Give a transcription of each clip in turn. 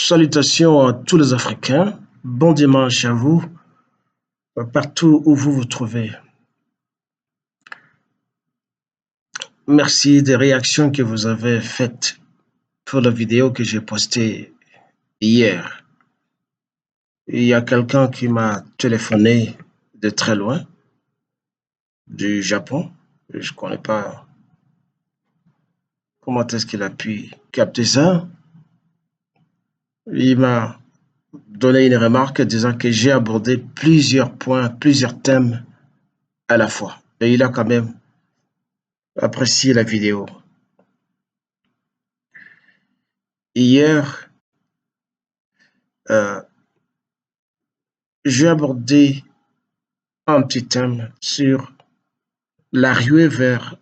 Salutations à tous les Africains. Bon dimanche à vous, partout où vous vous trouvez. Merci des réactions que vous avez faites pour la vidéo que j'ai postée hier. Il y a quelqu'un qui m'a téléphoné de très loin, du Japon. Je ne connais pas comment est-ce qu'il a pu capter ça. Il m'a donné une remarque disant que j'ai abordé plusieurs points, plusieurs thèmes à la fois. Et il a quand même apprécié la vidéo. Hier, euh, j'ai abordé un petit thème sur la ruée vers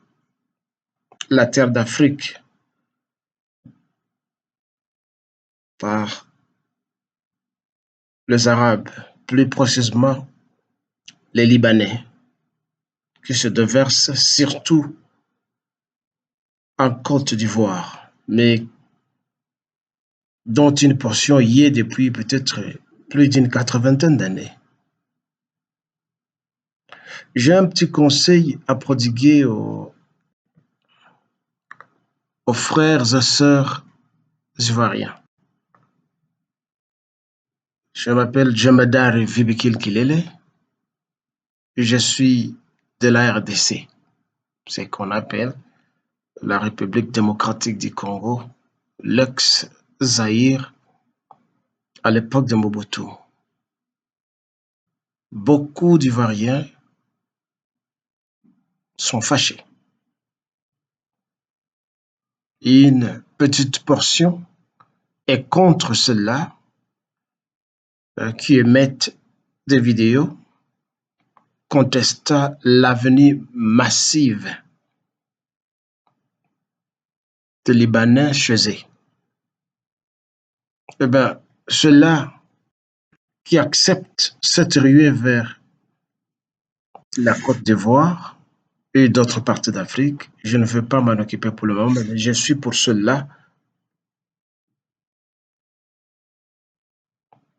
la terre d'Afrique par les Arabes, plus précisément les Libanais, qui se déversent surtout en Côte d'Ivoire, mais dont une portion y est depuis peut-être plus d'une 80aine d'années. J'ai un petit conseil à prodiguer aux frères et sœurs ivoiriens. Je m'appelle Jemadar Vibikil Kilele. Je suis de la RDC, c'est qu'on appelle la République démocratique du Congo, l'ex-Zaïre à l'époque de Mobutu. Beaucoup d'Ivoiriens sont fâchés. Une petite portion est contre ceux-là qui émettent des vidéos contestant l'avenue massive des Libanais chez eux. Eh bien, ceux-là qui acceptent cette ruée vers la Côte d'Ivoire et d'autres parties d'Afrique, je ne veux pas m'en occuper pour le moment, mais je suis pour ceux-là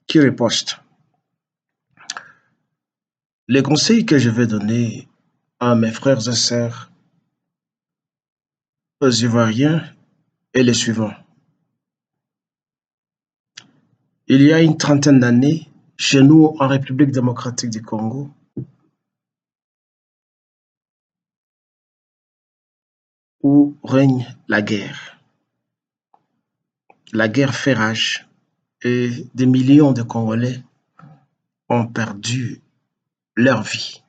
qui ripostent. Les conseils que je vais donner à mes frères et sœurs aux Ivoiriens est le suivant. Il y a une trentaine d'années, chez nous en République démocratique du Congo, où règne la guerre. La guerre fait rage et des millions de Congolais ont perdu leur vie.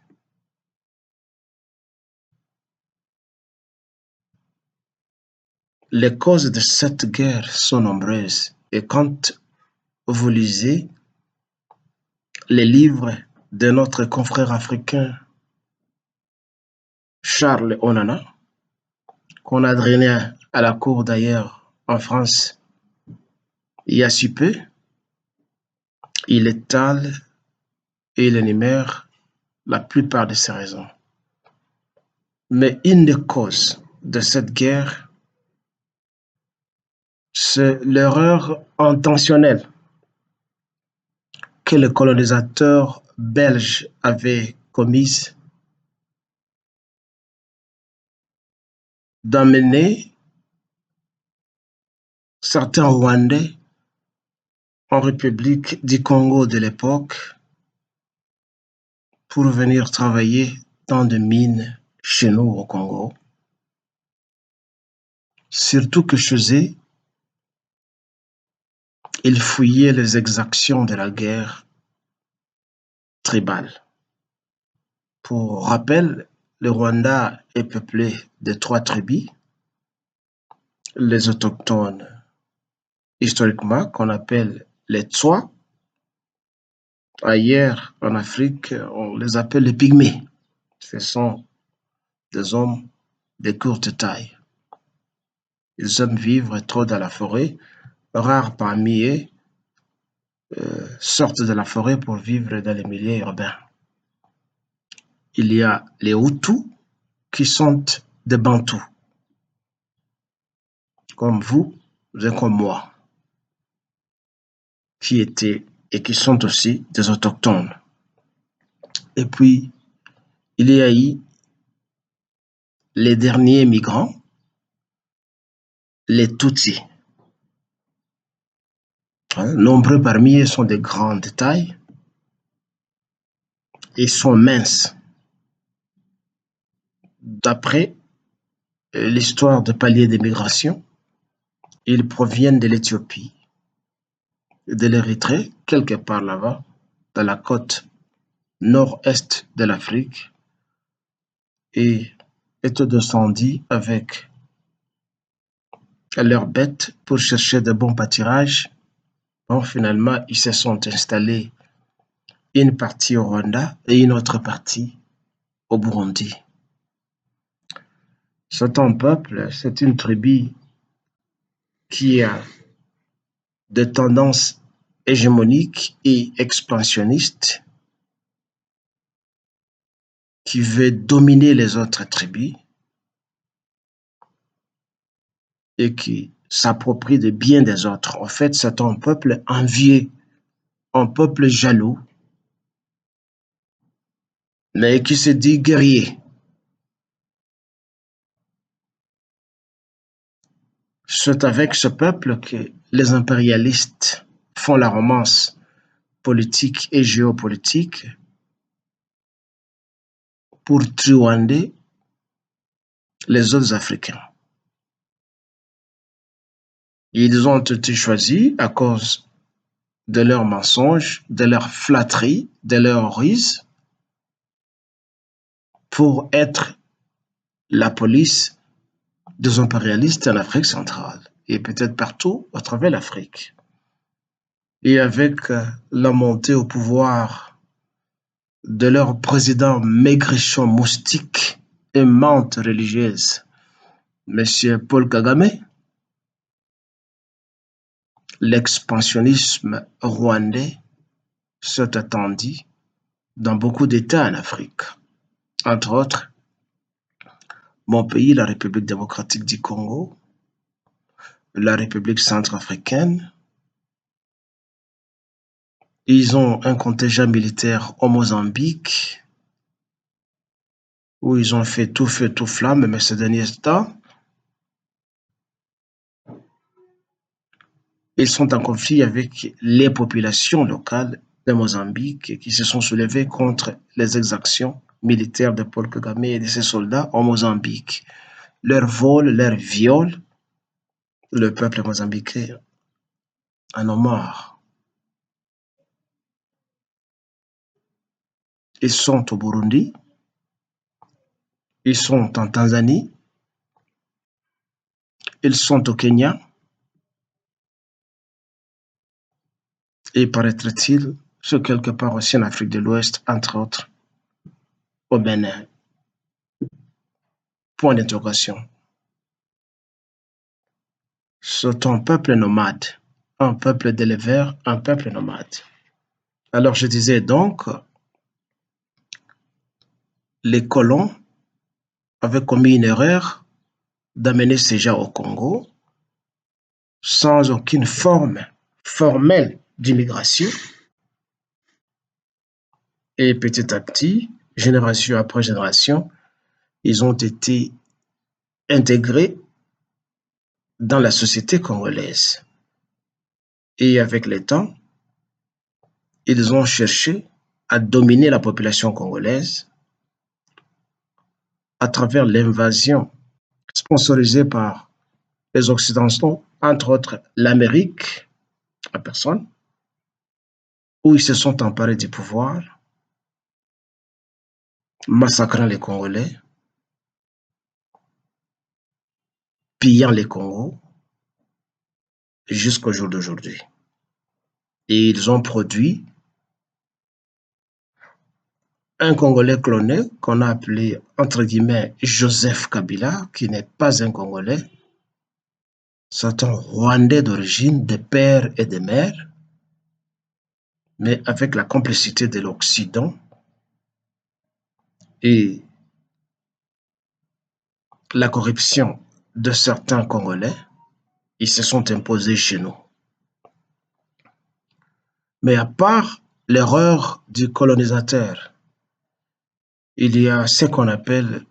Les causes de cette guerre sont nombreuses et quand vous lisez les livres de notre confrère africain Charles Onana, qu'on a drainé à la cour d'ailleurs en France il y a si peu, il étale et il énumère la plupart de ces raisons. Mais une des causes de cette guerre, c'est l'erreur intentionnelle que le colonisateur belge avait commise d'emmener certains Rwandais en République du Congo de l'époque pour venir travailler dans des mines chez nous au Congo. Surtout que chez eux, ils fouillaient les exactions de la guerre tribale. Pour rappel, le Rwanda est peuplé de 3 tribus, les autochtones historiquement qu'on appelle les Tswa. Ailleurs en Afrique, on les appelle les pygmées. Ce sont des hommes de courte taille. Ils aiment vivre trop dans la forêt. Rares parmi eux sortent de la forêt pour vivre dans les milieux urbains. Il y a les Hutus qui sont des Bantous, comme vous et comme moi. qui étaient et qui sont aussi des autochtones. Et puis, il y a eu les derniers migrants, les Tutsis. Nombreux parmi eux sont de grande taille et sont minces. D'après l'histoire de paliers de migration, ils proviennent de l'Éthiopie, de l'Érythrée, quelque part là-bas, dans la côte nord-est de l'Afrique, et étaient descendus avec leurs bêtes pour chercher de bons pâturages. Bon, finalement, ils se sont installés une partie au Rwanda et une autre partie au Burundi. C'est un peuple, c'est une tribu qui a des tendances hégémoniques et expansionnistes, qui veut dominer les autres tribus et qui s'approprie des biens des autres. En fait, c'est un peuple envieux, un peuple jaloux, mais qui se dit guerrier. C'est avec ce peuple que les impérialistes font la romance politique et géopolitique pour truander les autres Africains. Ils ont été choisis à cause de leurs mensonges, de leurs flatteries, de leurs ruses, pour être la police des impérialistes en Afrique centrale et peut-être partout à travers l'Afrique. Et avec la montée au pouvoir de leur président maigrichon moustique et menthe religieuse, M. Paul Kagame, l'expansionnisme rwandais s'est attendu dans beaucoup d'États en Afrique, entre autres mon pays, la République démocratique du Congo, la République centrafricaine. Ils ont un contingent militaire au Mozambique, où ils ont fait tout feu, tout flamme, mais ces derniers temps, ils sont en conflit avec les populations locales de Mozambique qui se sont soulevées contre les exactions militaires de Paul Kagame et de ses soldats au Mozambique. Leur vol, leur viol, le peuple mozambicain en a marre. Ils sont au Burundi, ils sont en Tanzanie, ils sont au Kenya, et paraîtrait-il, c'est quelque part aussi en Afrique de l'Ouest, entre autres, au Bénin. Point d'interrogation. C'est un peuple nomade, un peuple d'éleveurs, un peuple nomade. Alors je disais donc, les colons avaient commis une erreur d'amener ces gens au Congo sans aucune forme formelle d'immigration. Et petit à petit, génération après génération, ils ont été intégrés dans la société congolaise. Et avec le temps, ils ont cherché à dominer la population congolaise à travers l'invasion sponsorisée par les Occidentaux, entre autres l'Amérique en personne, où ils se sont emparés du pouvoir, massacrant les Congolais, pillant les Congos jusqu'au jour d'aujourd'hui. Et ils ont produit un Congolais cloné qu'on a appelé, entre guillemets, Joseph Kabila, qui n'est pas un Congolais. C'est un Rwandais d'origine, de père et de mère, mais avec la complicité de l'Occident et la corruption de certains Congolais, ils se sont imposés chez nous. Mais à part l'erreur du colonisateur, il y a ce qu'on appelle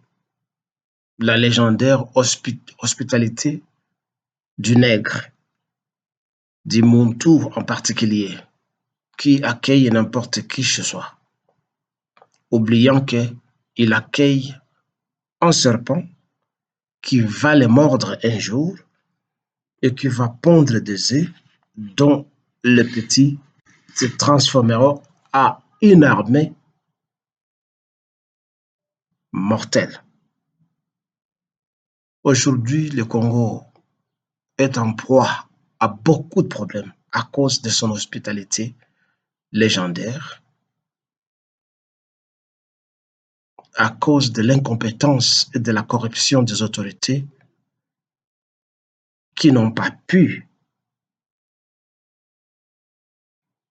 la légendaire hospitalité du nègre, du Muntu en particulier, qui accueille n'importe qui chez soi, oubliant qu'il accueille un serpent qui va le mordre un jour et qui va pondre des œufs dont le petit se transformera en une armée mortelle. Aujourd'hui, le Congo est en proie à beaucoup de problèmes à cause de son hospitalité légendaire, à cause de l'incompétence et de la corruption des autorités qui n'ont pas pu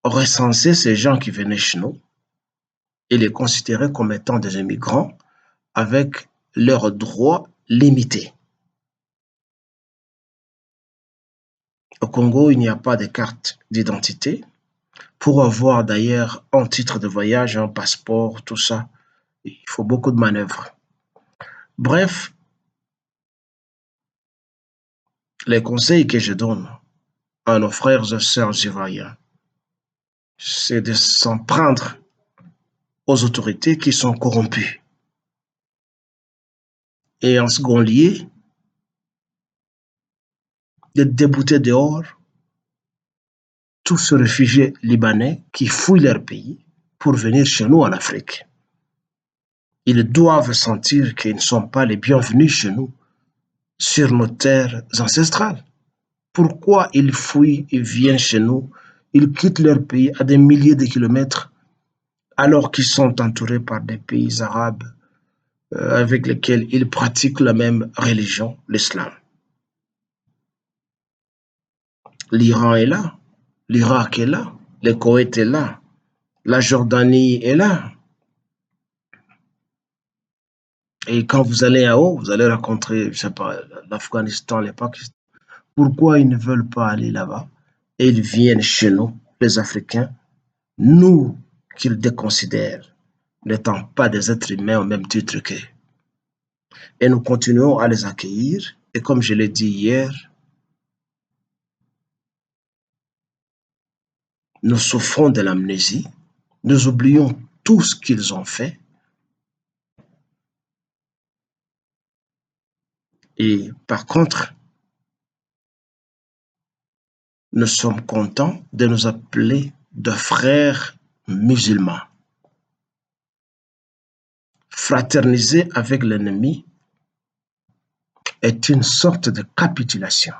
recenser ces gens qui venaient chez nous et les considérer comme étant des immigrants avec leurs droits limités. Au Congo, il n'y a pas de carte d'identité. Pour avoir d'ailleurs un titre de voyage, un passeport, tout ça, il faut beaucoup de manœuvres. Bref, les conseils que je donne à nos frères et sœurs ivoiriens, c'est de s'en prendre aux autorités qui sont corrompues. Et en second lieu, de débouter dehors tous ces réfugiés libanais qui fouillent leur pays pour venir chez nous en Afrique. Ils doivent sentir qu'ils ne sont pas les bienvenus chez nous, sur nos terres ancestrales. Pourquoi ils fuient et viennent chez nous? Ils quittent leur pays à des milliers de kilomètres alors qu'ils sont entourés par des pays arabes avec lesquels ils pratiquent la même religion, l'islam. L'Iran est là, l'Irak est là, le Koweït est là, la Jordanie est là. Et quand vous allez en haut, vous allez rencontrer, je sais pas, l'Afghanistan, le Pakistan. Pourquoi ils ne veulent pas aller là-bas? Et ils viennent chez nous, les Africains, nous qu'ils déconsidèrent n'étant pas des êtres humains au même titre qu'eux. Et nous continuons à les accueillir. Et comme je l'ai dit hier, nous souffrons de l'amnésie, nous oublions tout ce qu'ils ont fait. Et par contre, nous sommes contents de nous appeler de frères musulmans. Fraterniser avec l'ennemi est une sorte de capitulation.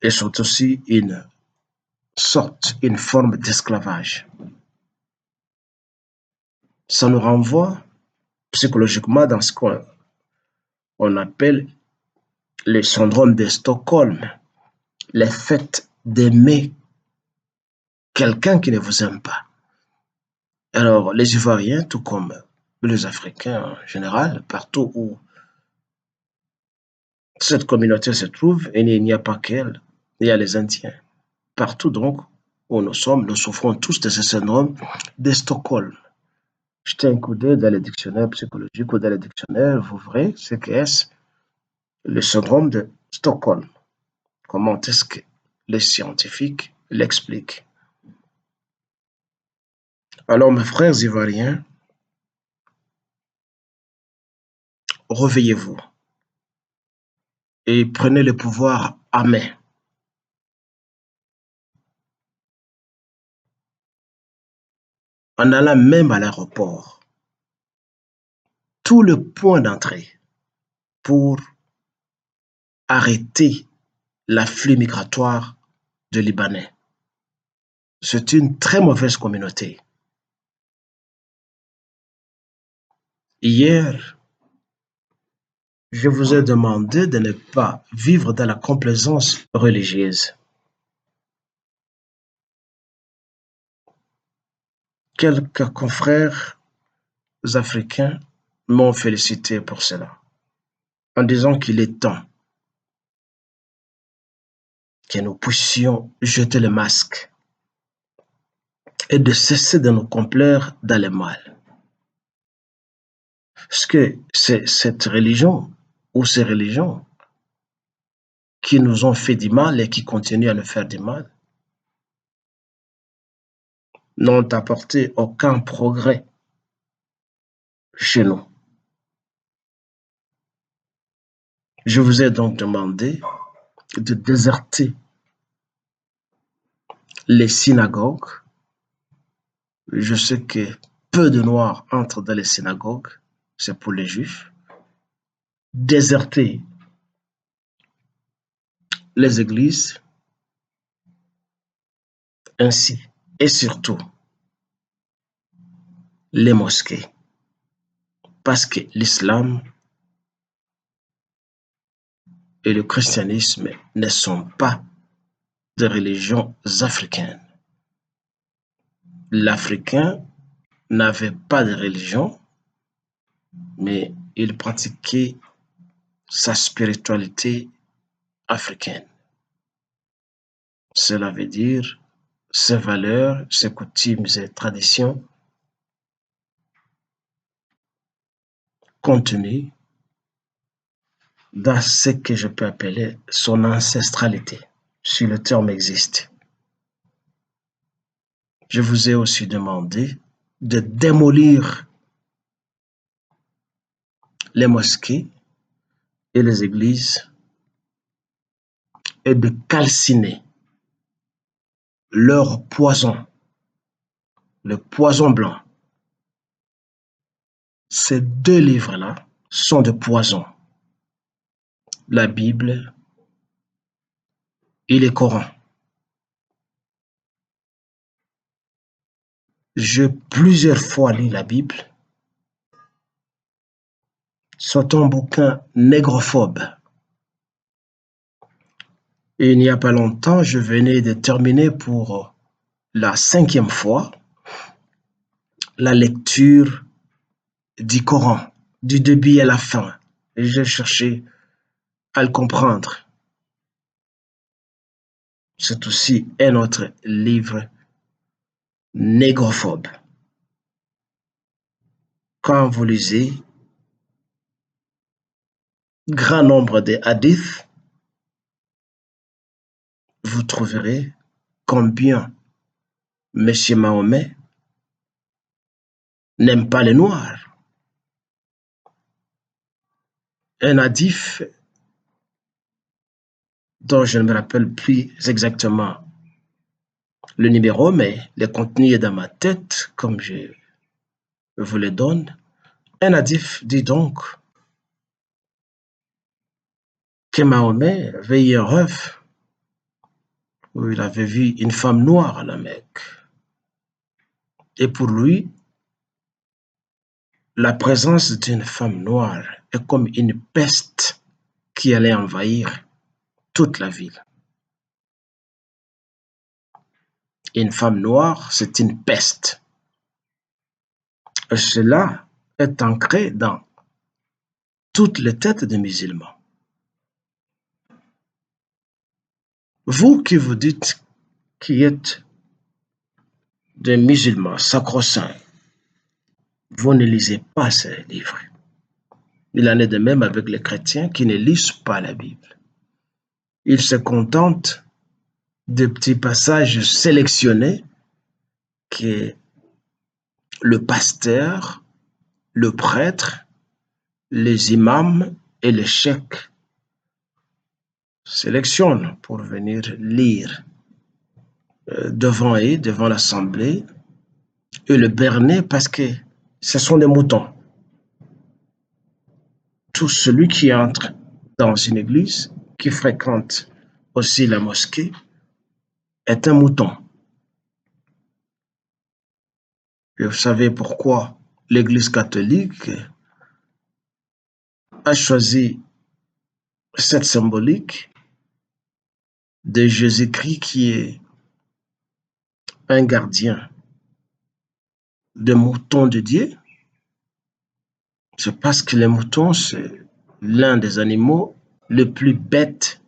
Et c'est aussi une sorte, une forme d'esclavage. Ça nous renvoie psychologiquement dans ce qu'on appelle le syndrome de Stockholm, le fait d'aimer quelqu'un qui ne vous aime pas. Alors, les Ivoiriens, tout comme les Africains en général, partout où cette communauté se trouve, et il n'y a pas qu'elle, il y a les Indiens. Partout donc où nous sommes, nous souffrons tous de ce syndrome de Stockholm. Jetez un coup d'œil dans les dictionnaires psychologiques ou dans les dictionnaires, vous verrez ce qu'est le syndrome de Stockholm. Comment est-ce que les scientifiques l'expliquent? Alors, mes frères ivoiriens, réveillez-vous et prenez le pouvoir à main. En allant même à l'aéroport, tout le point d'entrée pour arrêter l'afflux migratoire de Libanais. C'est une très mauvaise communauté. Hier, je vous ai demandé de ne pas vivre dans la complaisance religieuse. Quelques confrères africains m'ont félicité pour cela, en disant qu'il est temps que nous puissions jeter le masque et de cesser de nous complaire dans le mal. Parce que c'est cette religion ou ces religions qui nous ont fait du mal et qui continuent à nous faire du mal n'ont apporté aucun progrès chez nous. Je vous ai donc demandé de déserter les synagogues. Je sais que peu de Noirs entrent dans les synagogues, c'est pour les Juifs. Déserter les églises, ainsi et surtout les mosquées, parce que l'islam et le christianisme ne sont pas des religions africaines. L'Africain n'avait pas de religion, mais il pratiquait sa spiritualité africaine. Cela veut dire ses valeurs, ses coutumes et traditions contenues dans ce que je peux appeler son ancestralité, si le terme existe. Je vous ai aussi demandé de démolir les mosquées et les églises et de calciner leur poison, le poison blanc. Ces deux livres-là sont de poison. La Bible et le Coran. J'ai plusieurs fois lu la Bible. C'est un bouquin négrophobe. Et il n'y a pas longtemps, je venais de terminer pour la 5e fois la lecture du Coran, du début à la fin. Et j'ai cherché à le comprendre. C'est aussi un autre livre négrophobe. Quand vous lisez grand nombre de hadiths, vous trouverez combien M. Mahomet n'aime pas les Noirs. Un hadith dont je ne me rappelle plus exactement le numéro, mais le contenu est dans ma tête, comme je vous le donne. Un hadith dit donc que Mahomet avait eu un rêve où il avait vu une femme noire à la Mecque. Et pour lui, la présence d'une femme noire est comme une peste qui allait envahir toute la ville. Une femme noire, c'est une peste. Et cela est ancré dans toutes les têtes des musulmans. Vous qui vous dites qui êtes des musulmans sacro-saints, vous ne lisez pas ces livres. Il en est de même avec les chrétiens qui ne lisent pas la Bible. Ils se contentent de petits passages sélectionnés que le pasteur, le prêtre, les imams et les cheikhs sélectionnent pour venir lire devant eux, devant l'assemblée, et le berner parce que ce sont des moutons. Tout celui qui entre dans une église, qui fréquente aussi la mosquée, est un mouton. Et vous savez pourquoi l'Église catholique a choisi cette symbolique de Jésus-Christ qui est un gardien des moutons de Dieu? C'est parce que les moutons, c'est l'un des animaux les plus bêtes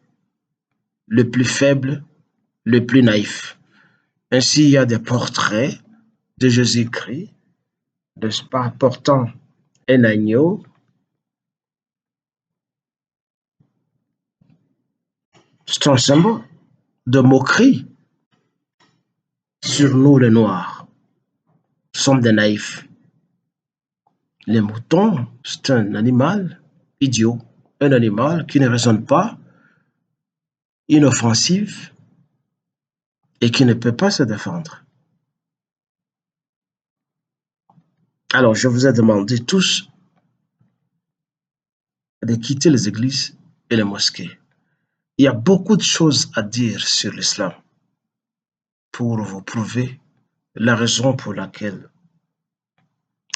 le plus faible, le plus naïf. Ainsi, il y a des portraits de Jésus-Christ, n'est-ce pas, portant un agneau. C'est un symbole de moquerie sur nous, les Noirs. Nous sommes des naïfs. Les moutons, c'est un animal idiot, un animal qui ne raisonne pas, inoffensif et qui ne peut pas se défendre. Alors, je vous ai demandé tous de quitter les églises et les mosquées. Il y a beaucoup de choses à dire sur l'islam pour vous prouver la raison pour laquelle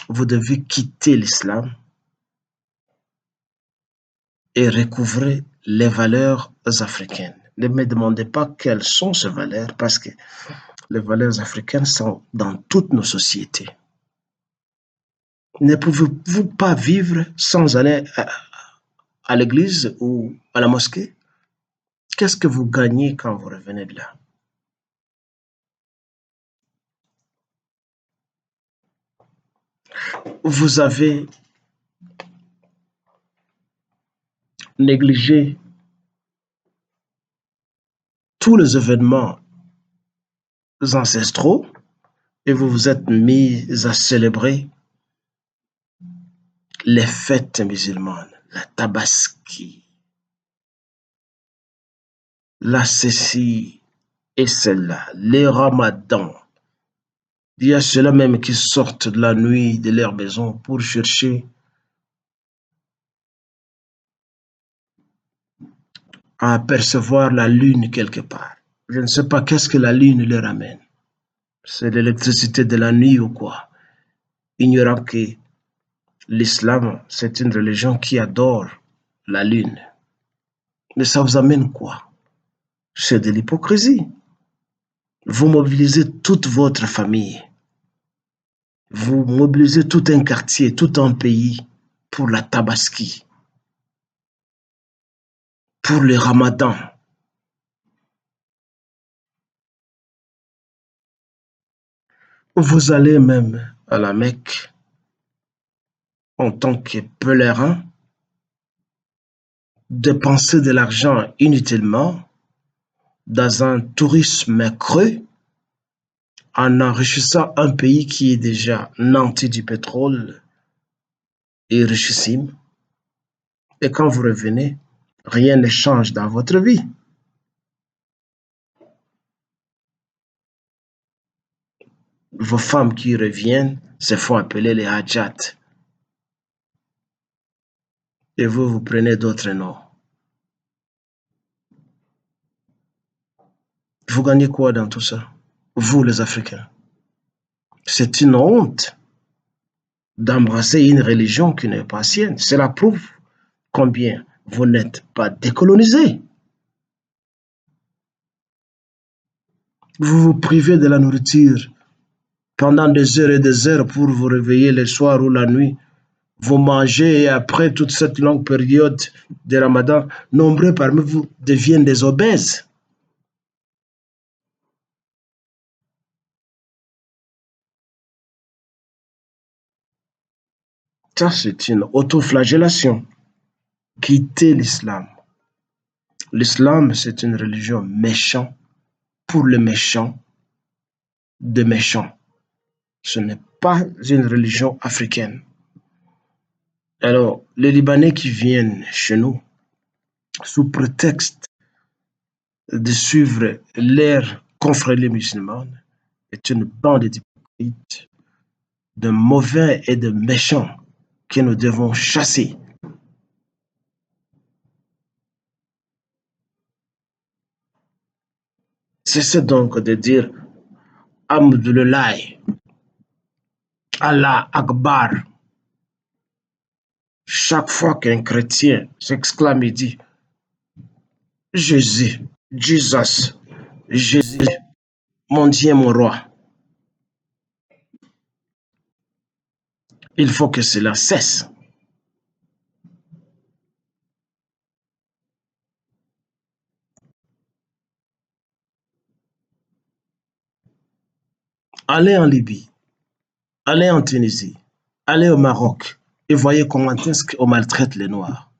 vous devez quitter l'islam et recouvrer les valeurs africaines. Ne me demandez pas quelles sont ces valeurs parce que les valeurs africaines sont dans toutes nos sociétés. Ne pouvez-vous pas vivre sans aller à l'église ou à la mosquée? Qu'est-ce que vous gagnez quand vous revenez de là? Vous avez négligé tous les événements ancestraux et vous vous êtes mis à célébrer les fêtes musulmanes, la tabaski, la ceci et celle-là, les ramadans. Il y a ceux-là même qui sortent de la nuit de leur maison pour chercher à apercevoir la lune quelque part. Je ne sais pas qu'est-ce que la lune leur amène. C'est l'électricité de la nuit ou quoi? Ignorant que l'islam, c'est une religion qui adore la lune. Mais ça vous amène quoi? C'est de l'hypocrisie. Vous mobilisez toute votre famille. Vous mobilisez tout un quartier, tout un pays pour la tabaski, pour le ramadan. Vous allez même à la Mecque en tant que pèlerin, dépenser de l'argent inutilement dans un tourisme creux en enrichissant un pays qui est déjà nanti du pétrole et richissime. Et quand vous revenez, rien ne change dans votre vie. Vos femmes qui reviennent se font appeler les hajjat. Et vous, vous prenez d'autres noms. Vous gagnez quoi dans tout ça? Vous, les Africains. C'est une honte d'embrasser une religion qui n'est pas sienne. Cela prouve combien vous n'êtes pas décolonisés. Vous vous privez de la nourriture pendant des heures et des heures pour vous réveiller le soir ou la nuit. Vous mangez et après toute cette longue période de Ramadan, nombreux parmi vous deviennent des obèses. Ça, c'est une autoflagellation. Quittez l'islam. L'islam, c'est une religion méchante pour les méchants de méchants. Ce n'est pas une religion africaine. Alors, les Libanais qui viennent chez nous, sous prétexte de suivre leur confrérie musulmane, est une bande d'hypocrites, de mauvais et de méchants que nous devons chasser. Cessez donc de dire Alhamdulillah, Allah Akbar. Chaque fois qu'un chrétien s'exclame et dit Jésus, Jesus, Jésus, mon Dieu, mon roi, il faut que cela cesse. Allez en Libye, allez en Tunisie, allez au Maroc et voyez comment est-ce qu'on maltraite les Noirs.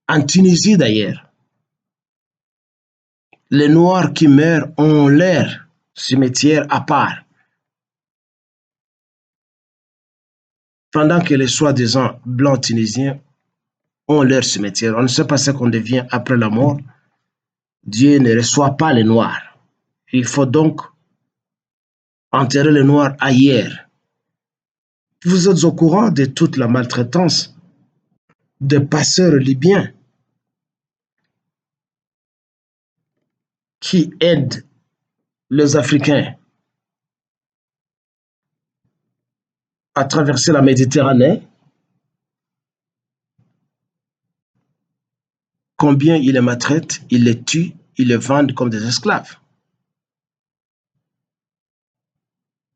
En Tunisie d'ailleurs, les Noirs qui meurent ont leur cimetière à part, pendant que les soi-disant blancs tunisiens ont leur cimetière. On ne sait pas ce qu'on devient après la mort. Dieu ne reçoit pas les Noirs. Il faut donc enterrer les Noirs ailleurs. Vous êtes au courant de toute la maltraitance des passeurs libyens qui aident les Africains à traverser la Méditerranée. Combien ils les maltraitent, ils les tuent, ils les vendent comme des esclaves.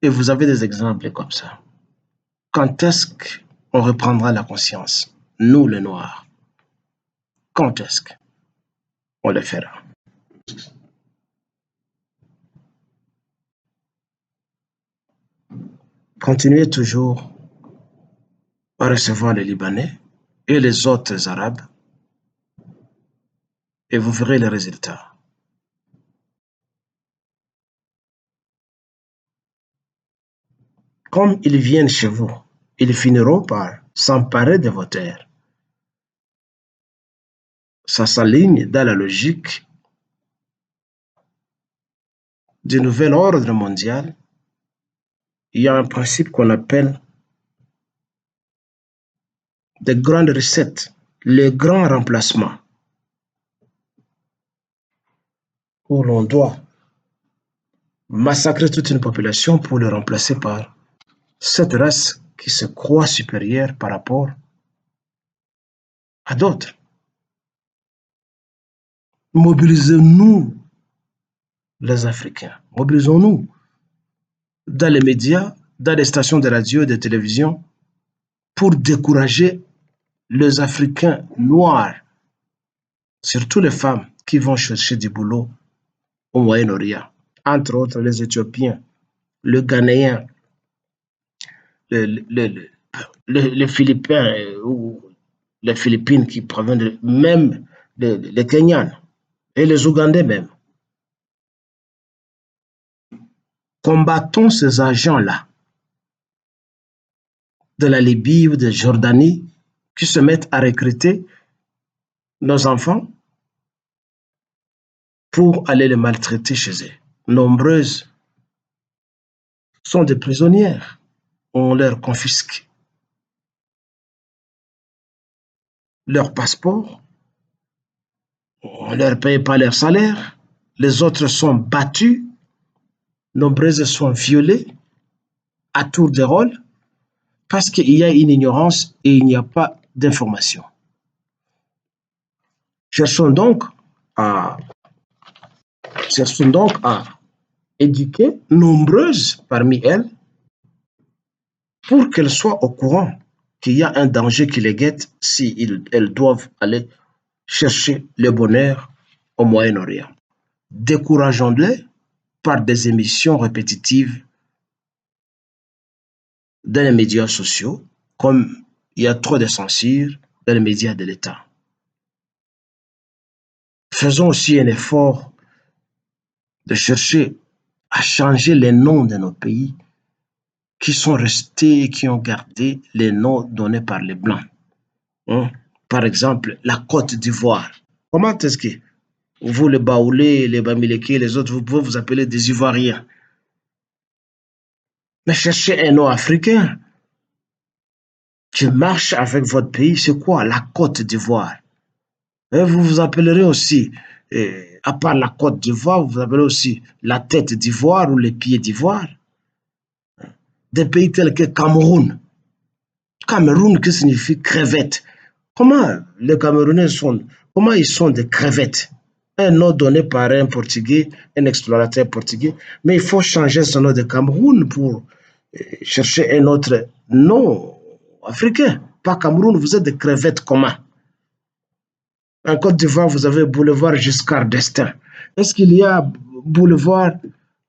Et vous avez des exemples comme ça. Quand est-ce qu'on reprendra la conscience, nous les Noirs? Quand est-ce qu'on le fera? Continuez toujours à recevoir les Libanais et les autres Arabes et vous verrez les résultats. Comme ils viennent chez vous, ils finiront par s'emparer de vos terres. Ça s'aligne dans la logique du nouvel ordre mondial. Il y a un principe qu'on appelle des grandes recettes, le grand remplacement, où l'on doit massacrer toute une population pour le remplacer par cette race qui se croit supérieure par rapport à d'autres. Mobilisons-nous, les Africains, mobilisons-nous dans les médias, dans les stations de radio et de télévision pour décourager les Africains noirs, surtout les femmes qui vont chercher du boulot au Moyen-Orient, entre autres les Éthiopiens, le Ghanéen, les Philippins ou les Philippines qui proviennent même les Kenyans et les Ougandais même. Combattons ces agents-là de la Libye ou de Jordanie qui se mettent à recruter nos enfants pour aller les maltraiter chez eux. Nombreuses sont des prisonnières. On leur confisque leur passeport, on ne leur paye pas leur salaire, les autres sont battus, nombreuses sont violées à tour de rôle parce qu'il y a une ignorance et il n'y a pas d'information. Cherchons donc à, cherchons donc à éduquer nombreuses parmi elles pour qu'elles soient au courant qu'il y a un danger qui les guette si elles doivent aller chercher le bonheur au Moyen-Orient. Décourageons-les par des émissions répétitives dans les médias sociaux, comme il y a trop de censure dans les médias de l'État. Faisons aussi un effort de chercher à changer les noms de nos pays qui sont restés et qui ont gardé les noms donnés par les Blancs. Hein? Par exemple, la Côte d'Ivoire. Comment est-ce que vous, les Baoulés, les Bamileke, les autres, vous pouvez vous appeler des Ivoiriens? Mais cherchez un nom africain qui marche avec votre pays. C'est quoi? La Côte d'Ivoire. Et vous vous appellerez aussi, à part la Côte d'Ivoire, vous vous appellerez aussi la tête d'Ivoire ou les pieds d'Ivoire. Des pays tels que Cameroun. Cameroun, qui signifie crevette. Comment les Camerounais sont, comment ils sont des crevettes? Un nom donné par un Portugais, un explorateur portugais, mais il faut changer ce nom de Cameroun pour chercher un autre nom africain. Pas Cameroun, vous êtes des crevettes comment? En Côte d'Ivoire, vous avez boulevard Giscard d'Estaing. Est-ce qu'il y a boulevard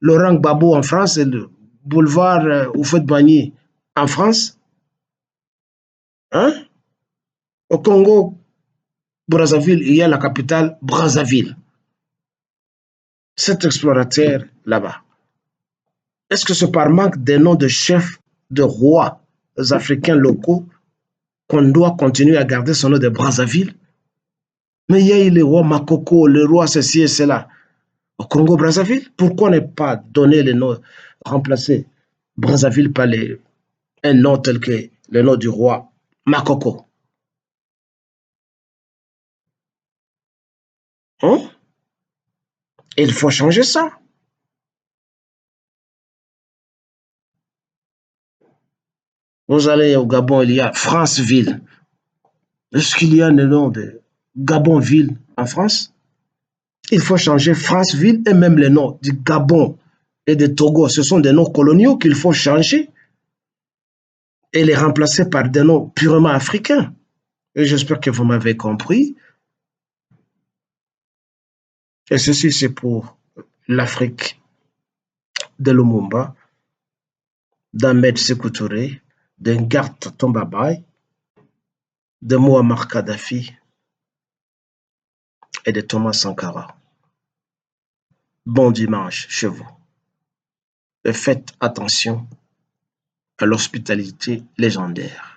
Laurent Gbagbo en France et le boulevard Houphouët-Boigny en France, hein? Au Congo, Brazzaville, il y a la capitale Brazzaville. Cet explorateur là-bas, est-ce que c'est par manque des noms de chefs, de rois africains locaux qu'on doit continuer à garder son nom de Brazzaville? Mais il y a eu le roi Makoko, le roi ceci et cela. Au Congo-Brazzaville, pourquoi ne pas donner le nom, remplacer Brazzaville par un nom tel que le nom du roi Makoko? Hein? Il faut changer ça. Vous allez au Gabon, il y a Franceville. Est-ce qu'il y a le nom de Gabonville en France? Il faut changer Franceville et même les noms du Gabon et de Togo. Ce sont des noms coloniaux qu'il faut changer et les remplacer par des noms purement africains. Et j'espère que vous m'avez compris. Et ceci, c'est pour l'Afrique de Lumumba, d'Ahmed Sékou Touré, de Ngarta Tombabay, de Muammar Kadhafi et de Thomas Sankara. Bon dimanche chez vous. Et faites attention à l'hospitalité légendaire.